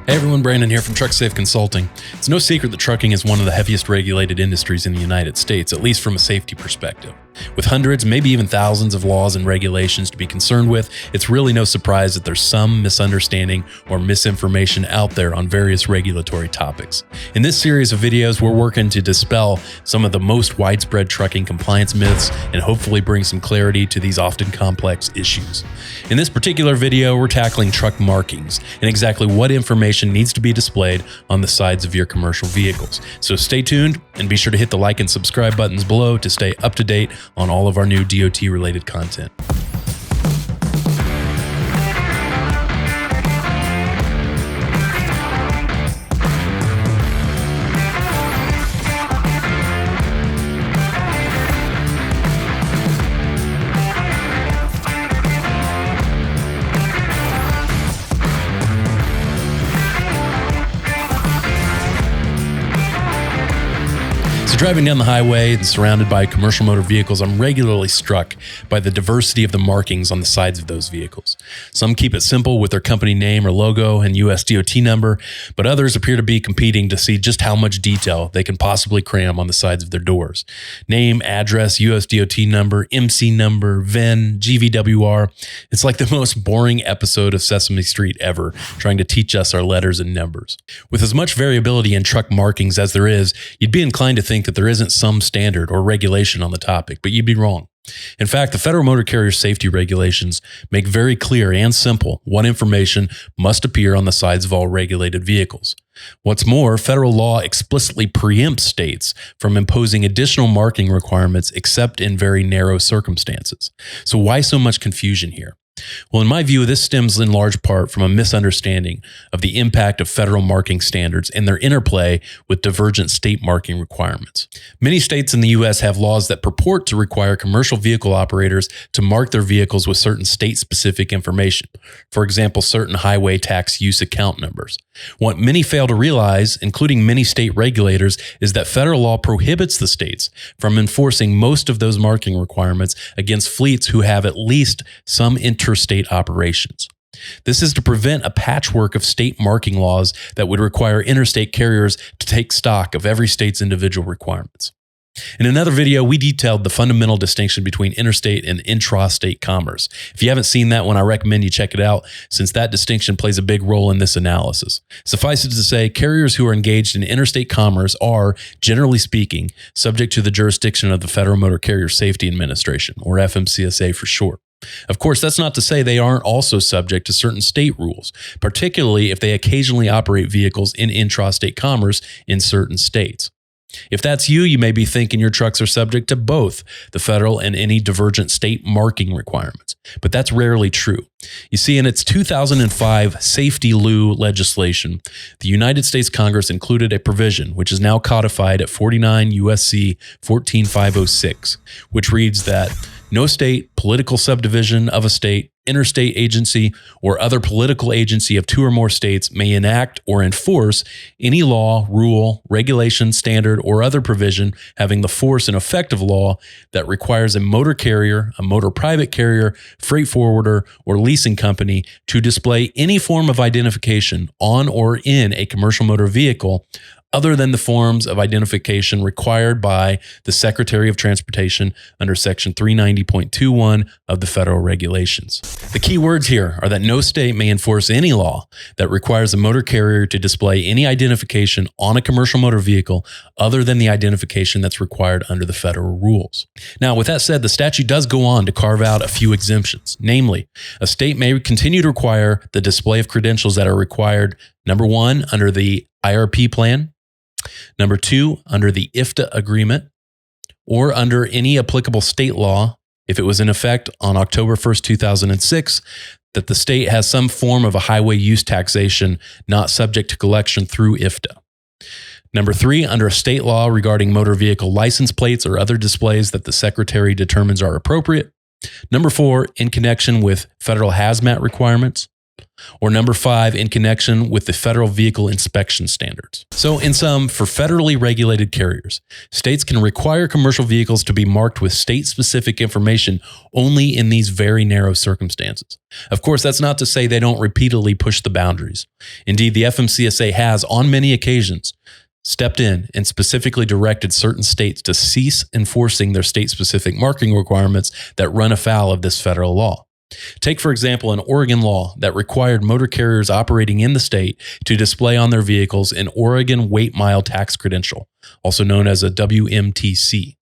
Hey everyone, Brandon here from TruckSafe Consulting. It's no secret that trucking is one of the heaviest regulated industries in the United States, at least from a safety perspective. With hundreds, maybe even thousands of laws and regulations to be concerned with, it's really no surprise that there's some misunderstanding or misinformation out there on various regulatory topics. In this series of videos, we're working to dispel some of the most widespread trucking compliance myths and hopefully bring some clarity to these often complex issues. In this particular video, we're tackling truck markings and exactly what information needs to be displayed on the sides of your commercial vehicles. So stay tuned and be sure to hit the like and subscribe buttons below to stay up to date on all of our new DOT-related content. So driving down the highway and surrounded by commercial motor vehicles, I'm regularly struck by the diversity of the markings on the sides of those vehicles. Some keep it simple with their company name or logo and US DOT number, but others appear to be competing to see just how much detail they can possibly cram on the sides of their doors. Name, address, US DOT number, MC number, VIN, GVWR. It's like the most boring episode of Sesame Street ever, trying to teach us our letters and numbers. With as much variability in truck markings as there is, you'd be inclined to think that there isn't some standard or regulation on the topic, but you'd be wrong. In fact, the Federal Motor Carrier Safety Regulations make very clear and simple what information must appear on the sides of all regulated vehicles. What's more, federal law explicitly preempts states from imposing additional marking requirements except in very narrow circumstances. So why so much confusion here? Well, in my view, this stems in large part from a misunderstanding of the impact of federal marking standards and their interplay with divergent state marking requirements. Many states in the U.S. have laws that purport to require commercial vehicle operators to mark their vehicles with certain state-specific information, for example, certain highway tax use account numbers. What many fail to realize, including many state regulators, is that federal law prohibits the states from enforcing most of those marking requirements against fleets who have at least some interstate operations. This is to prevent a patchwork of state marking laws that would require interstate carriers to take stock of every state's individual requirements. In another video, we detailed the fundamental distinction between interstate and intrastate commerce. If you haven't seen that one, I recommend you check it out, since that distinction plays a big role in this analysis. Suffice it to say, carriers who are engaged in interstate commerce are, generally speaking, subject to the jurisdiction of the Federal Motor Carrier Safety Administration, or FMCSA for short. Of course, that's not to say they aren't also subject to certain state rules, particularly if they occasionally operate vehicles in intrastate commerce in certain states. If that's you, you may be thinking your trucks are subject to both the federal and any divergent state marking requirements, but that's rarely true. You see, in its 2005 Safety Lieu legislation, the United States Congress included a provision which is now codified at 49 U.S.C. 14506, which reads that no state, political subdivision of a state, interstate agency, or other political agency of two or more states may enact or enforce any law, rule, regulation, standard, or other provision having the force and effect of law that requires a motor carrier, a motor private carrier, freight forwarder, or leasing company to display any form of identification on or in a commercial motor vehicle other than the forms of identification required by the Secretary of Transportation under Section 390.21 of the federal regulations. The key words here are that no state may enforce any law that requires a motor carrier to display any identification on a commercial motor vehicle other than the identification that's required under the federal rules. Now, with that said, the statute does go on to carve out a few exemptions. Namely, a state may continue to require the display of credentials that are required, number one, under the IRP plan, number two, under the IFTA agreement, or under any applicable state law, if it was in effect on October 1st, 2006, that the state has some form of a highway use taxation not subject to collection through IFTA. Number three, under a state law regarding motor vehicle license plates or other displays that the Secretary determines are appropriate. Number four, in connection with federal hazmat requirements. Or number 5, in connection with the federal vehicle inspection standards. So in sum, for federally regulated carriers, states can require commercial vehicles to be marked with state-specific information only in these very narrow circumstances. Of course, that's not to say they don't repeatedly push the boundaries. Indeed, the FMCSA has, on many occasions, stepped in and specifically directed certain states to cease enforcing their state-specific marking requirements that run afoul of this federal law. Take, for example, an Oregon law that required motor carriers operating in the state to display on their vehicles an Oregon Weight Mile Tax Credential, also known as a WMTC.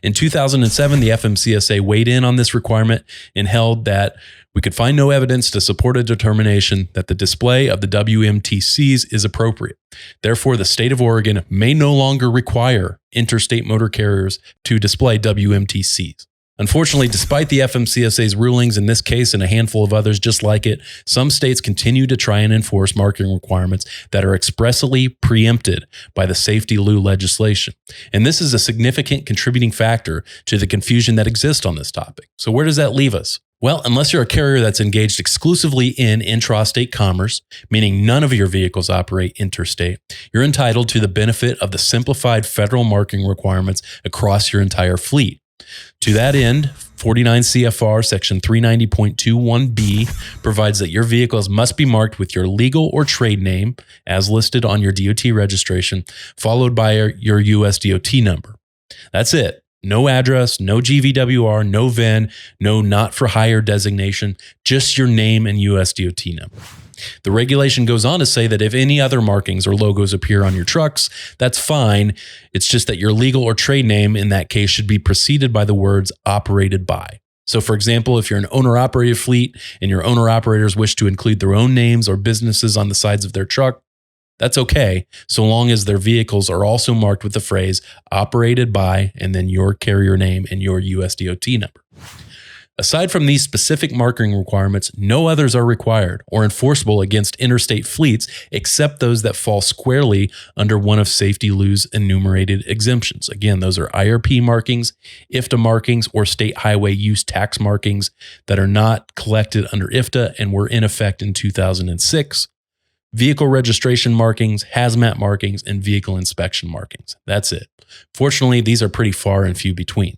In 2007, the FMCSA weighed in on this requirement and held that we could find no evidence to support a determination that the display of the WMTCs is appropriate. Therefore, the state of Oregon may no longer require interstate motor carriers to display WMTCs. Unfortunately, despite the FMCSA's rulings in this case and a handful of others just like it, some states continue to try and enforce marking requirements that are expressly preempted by the Safety Lou legislation. And this is a significant contributing factor to the confusion that exists on this topic. So where does that leave us? Well, unless you're a carrier that's engaged exclusively in intrastate commerce, meaning none of your vehicles operate interstate, you're entitled to the benefit of the simplified federal marking requirements across your entire fleet. To that end, 49 CFR section 390.21b provides that your vehicles must be marked with your legal or trade name as listed on your DOT registration, followed by your US DOT number. That's it. No address, no GVWR, no VIN, no not for hire designation, just your name and US DOT number. The regulation goes on to say that if any other markings or logos appear on your trucks, that's fine. It's just that your legal or trade name in that case should be preceded by the words operated by. So for example, if you're an owner-operated fleet and your owner-operators wish to include their own names or businesses on the sides of their truck, that's okay, so long as their vehicles are also marked with the phrase operated by and then your carrier name and your US DOT number. Aside from these specific marking requirements, no others are required or enforceable against interstate fleets except those that fall squarely under one of Safety Lou's enumerated exemptions. Again, those are IRP markings, IFTA markings, or state highway use tax markings that are not collected under IFTA and were in effect in 2006. Vehicle registration markings, hazmat markings, and vehicle inspection markings. That's it. Fortunately, these are pretty far and few between.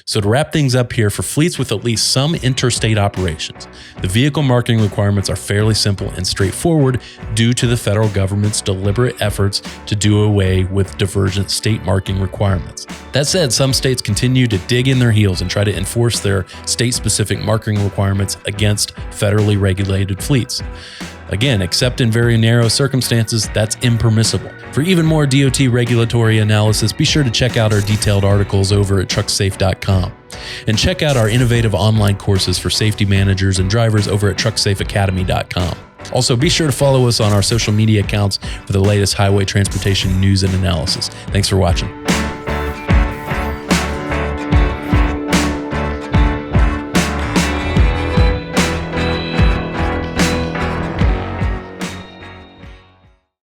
So to wrap things up here, for fleets with at least some interstate operations, the vehicle marking requirements are fairly simple and straightforward due to the federal government's deliberate efforts to do away with divergent state marking requirements. That said, some states continue to dig in their heels and try to enforce their state-specific marking requirements against federally regulated fleets. Again, except in very narrow circumstances, that's impermissible. For even more DOT regulatory analysis, be sure to check out our detailed articles over at trucksafe.com. And check out our innovative online courses for safety managers and drivers over at trucksafeacademy.com. Also, be sure to follow us on our social media accounts for the latest highway transportation news and analysis. Thanks for watching.